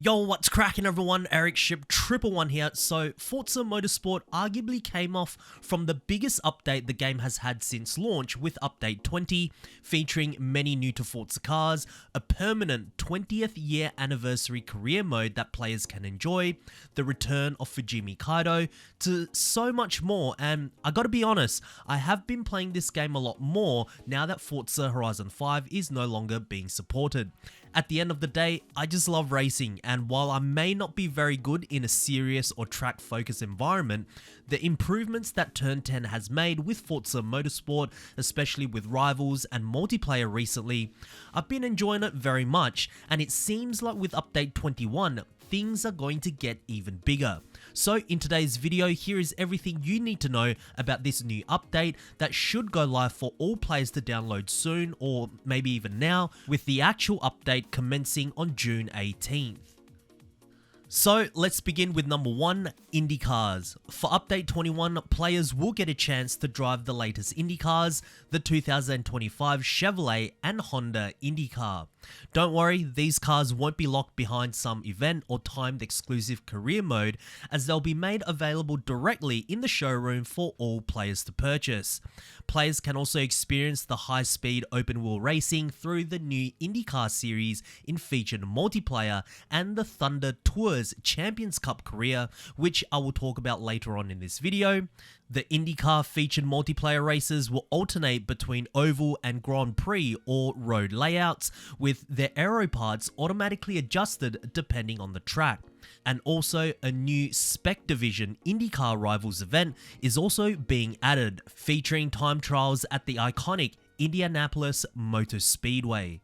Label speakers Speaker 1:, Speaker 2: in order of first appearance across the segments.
Speaker 1: Yo, what's cracking everyone? Ericship 111 here. So, Forza Motorsport arguably came off from the biggest update the game has had since launch with update 20, featuring many new to Forza cars, a permanent 20th year anniversary career mode that players can enjoy, the return of Fujimi Kaido, to so much more. And I gotta be honest, I have been playing this game a lot more now that Forza Horizon 5 is no longer being supported. At the end of the day, I just love racing, and while I may not be very good in a serious or track-focused environment, the improvements that Turn 10 has made with Forza Motorsport, especially with rivals and multiplayer recently, I've been enjoying it very much, and it seems like with update 21, things are going to get even bigger. So in today's video, here is everything you need to know about this new update that should go live for all players to download soon, or maybe even now, with the actual update commencing on June 18th. So let's begin with number 1, Indycars. For update 21, players will get a chance to drive the latest Indycars, the 2025 Chevrolet and Honda Indycar. Don't worry, these cars won't be locked behind some event or timed exclusive career mode, as they'll be made available directly in the showroom for all players to purchase. Players can also experience the high-speed open-wheel racing through the new IndyCar series in featured multiplayer and the Thunder Tours Champions Cup career, which I will talk about later on in this video. The IndyCar featured multiplayer races will alternate between oval and Grand Prix or road layouts, with their aero parts automatically adjusted depending on the track. And also, a new Spec Division IndyCar Rivals event is also being added, featuring time trials at the iconic Indianapolis Motor Speedway.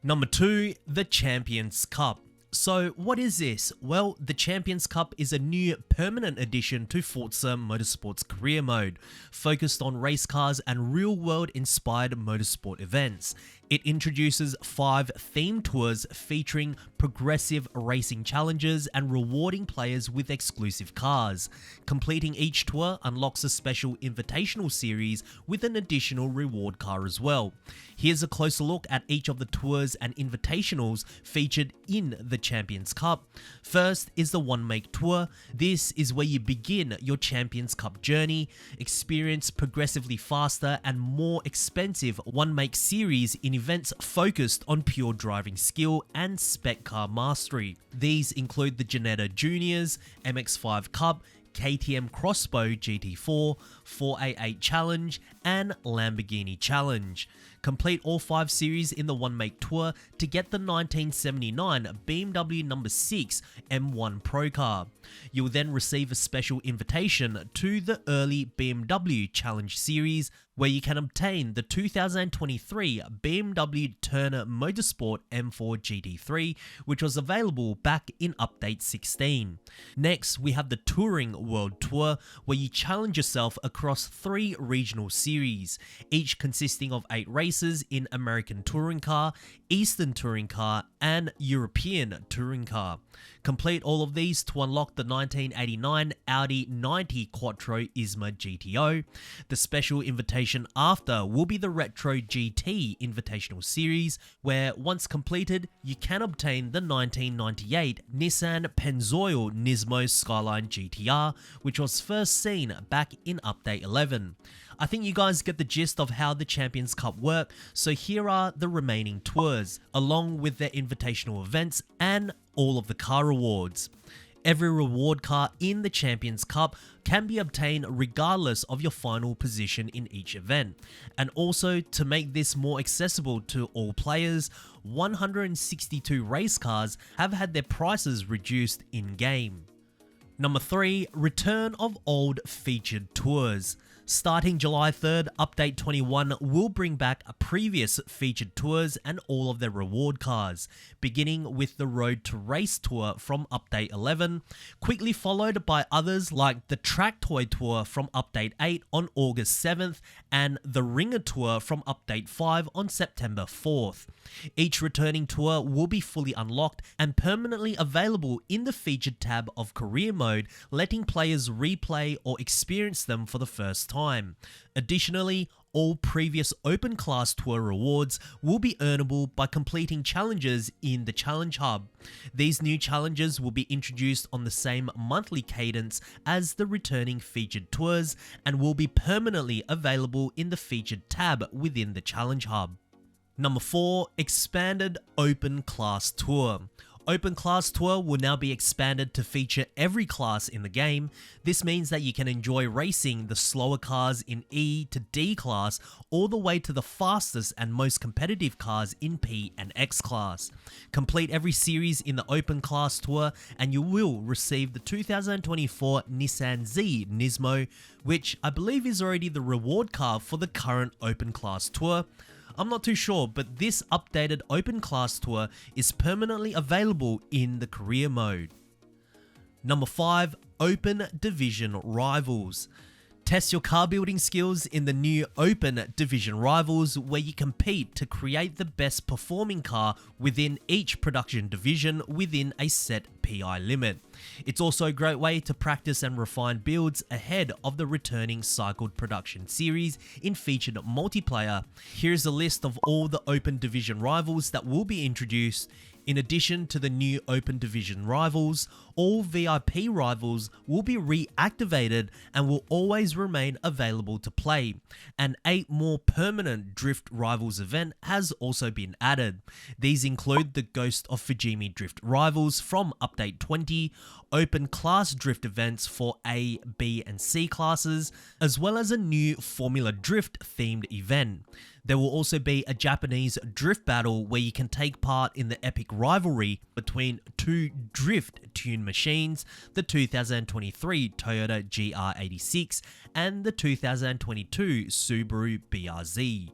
Speaker 1: Number 2, the Champions Cup. So what is this? Well, the Champions Cup is a new permanent addition to Forza Motorsport's career mode, focused on race cars and real-world inspired motorsport events. It introduces 5 themed tours featuring progressive racing challenges and rewarding players with exclusive cars. Completing each tour unlocks a special invitational series with an additional reward car as well. Here's a closer look at each of the tours and invitationals featured in the Champions Cup. First is the One Make Tour. This is where you begin your Champions Cup journey, experience progressively faster and more expensive One Make series in events focused on pure driving skill and spec car mastery. These include the Ginetta Juniors, MX5 Cup, KTM Crossbow GT4, 488 Challenge, and Lamborghini Challenge. Complete all 5 series in the One Make Tour to get the 1979 BMW No. 6 M1 Pro car. You will then receive a special invitation to the early BMW Challenge series, where you can obtain the 2023 BMW Turner Motorsport M4 GT3, which was available back in update 16. Next, we have the Touring World Tour, where you challenge yourself across 3 regional series, each consisting of 8 races in American Touring Car, Eastern Touring Car, and European Touring Car. Complete all of these to unlock the 1989 Audi 90 Quattro ISMA GTO. The special invitation after will be the Retro GT Invitational Series, where once completed, you can obtain the 1998 Nissan Pennzoil Nismo Skyline GTR, which was first seen back in Update 11. I think you guys get the gist of how the Champions Cup work, so here are the remaining tours, along with their invitational events and all of the car rewards. Every reward car in the Champions Cup can be obtained regardless of your final position in each event. And also, to make this more accessible to all players, 162 race cars have had their prices reduced in-game. Number 3, return of old featured tours. Starting July 3rd, Update 21 will bring back previous featured tours and all of their reward cars, beginning with the Road to Race tour from Update 11, quickly followed by others like the Track Toy tour from Update 8 on August 7th and the Ringer tour from Update 5 on September 4th. Each returning tour will be fully unlocked and permanently available in the featured tab of career mode, letting players replay or experience them for the first time. Additionally, all previous Open Class Tour rewards will be earnable by completing challenges in the Challenge Hub. These new challenges will be introduced on the same monthly cadence as the returning featured tours and will be permanently available in the featured tab within the Challenge Hub. Number 4, expanded Open Class Tour. Open Class Tour will now be expanded to feature every class in the game. This means that you can enjoy racing the slower cars in E to D class all the way to the fastest and most competitive cars in P and X class. Complete every series in the Open Class Tour and you will receive the 2024 Nissan Z Nismo, which I believe is already the reward car for the current Open Class Tour. I'm not too sure, but this updated Open Class Tour is permanently available in the career mode. Number 5, Open Division Rivals. Test your car building skills in the new Open Division Rivals, where you compete to create the best performing car within each production division within a set PI limit. It's also a great way to practice and refine builds ahead of the returning cycled production series in featured multiplayer. Here's a list of all the Open Division Rivals that will be introduced. In addition to the new Open Division Rivals, all VIP Rivals will be reactivated and will always remain available to play. An 8 more permanent Drift Rivals event has also been added. These include the Ghost of Fujimi Drift Rivals from Update 20, Open Class Drift events for A, B and C classes, as well as a new Formula Drift themed event. There will also be a Japanese drift battle where you can take part in the epic rivalry between two drift tune machines, the 2023 Toyota GR86 and the 2022 Subaru BRZ.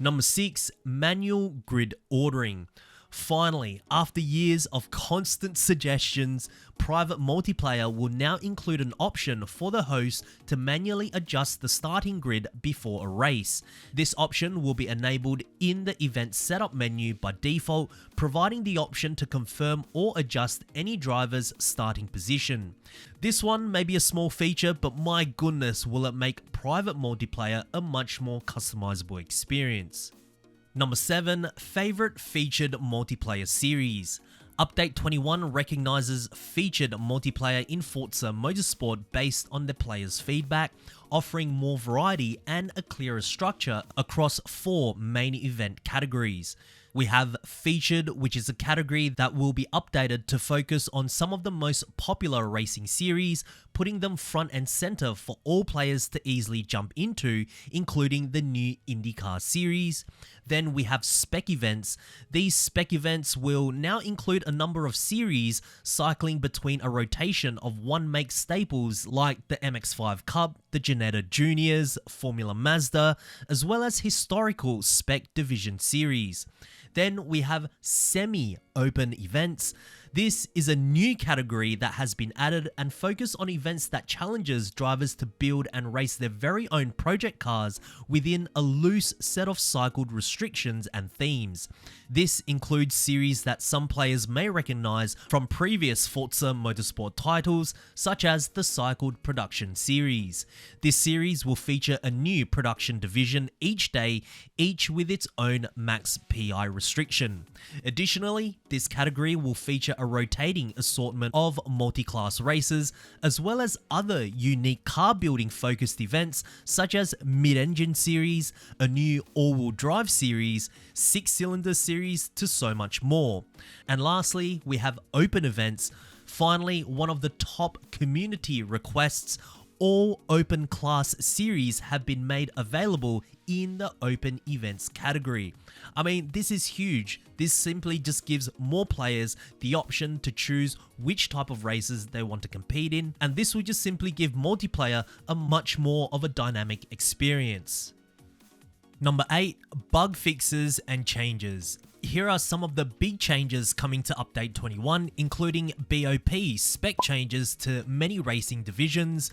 Speaker 1: Number 6, manual grid ordering. Finally, after years of constant suggestions, private multiplayer will now include an option for the host to manually adjust the starting grid before a race. This option will be enabled in the event setup menu by default, providing the option to confirm or adjust any driver's starting position. This one may be a small feature, but my goodness, will it make private multiplayer a much more customizable experience. Number 7, favorite featured multiplayer series. Update 21 recognizes featured multiplayer in Forza Motorsport based on the players' feedback, offering more variety and a clearer structure across 4 main event categories. We have featured, which is a category that will be updated to focus on some of the most popular racing series, putting them front and center for all players to easily jump into, including the new Indycars series. Then we have spec events. These spec events will now include a number of series cycling between a rotation of one make staples like the MX-5 Cup, the Ginetta Juniors, Formula Mazda, as well as historical spec division series. Then we have semi-open events. This is a new category that has been added and focus on events that challenges drivers to build and race their very own project cars within a loose set of cycled restrictions and themes. This includes series that some players may recognize from previous Forza Motorsport titles, such as the Cycled Production series. This series will feature a new production division each day, each with its own max PI restriction. Additionally, this category will feature a rotating assortment of multi-class races, as well as other unique car building focused events such as mid-engine series, a new all-wheel drive series, 6-cylinder series, to so much more. And lastly, we have open events. Finally, one of the top community requests: all open class series have been made available in the open events category. I mean, this is huge. This simply just gives more players the option to choose which type of races they want to compete in, and this will just simply give multiplayer a much more of a dynamic experience. Number 8, bug fixes and changes. Here are some of the big changes coming to Update 21, including BOP spec changes to many racing divisions.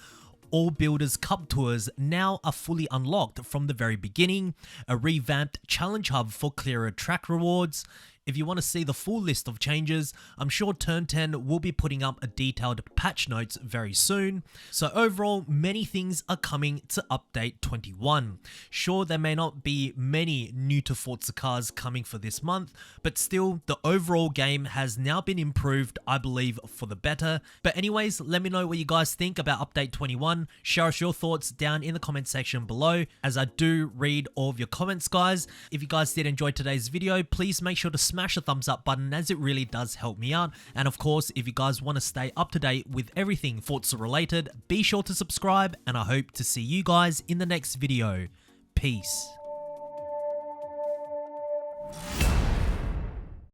Speaker 1: All Builders Cup tours now are fully unlocked from the very beginning, a revamped challenge hub for clearer track rewards, If you want to see the full list of changes, I'm sure Turn 10 will be putting up a detailed patch notes very soon. So overall, many things are coming to update 21. Sure, there may not be many new to Forza cars coming for this month, but still, the overall game has now been improved, I believe, for the better. But anyways, let me know what you guys think about update 21. Share us your thoughts down in the comment section below, as I do read all of your comments, guys. If you guys did enjoy today's video, please make sure to smash the thumbs up button, as it really does help me out. And of course, if you guys want to stay up to date with everything Forza related, be sure to subscribe, and I hope to see you guys in the next video. Peace.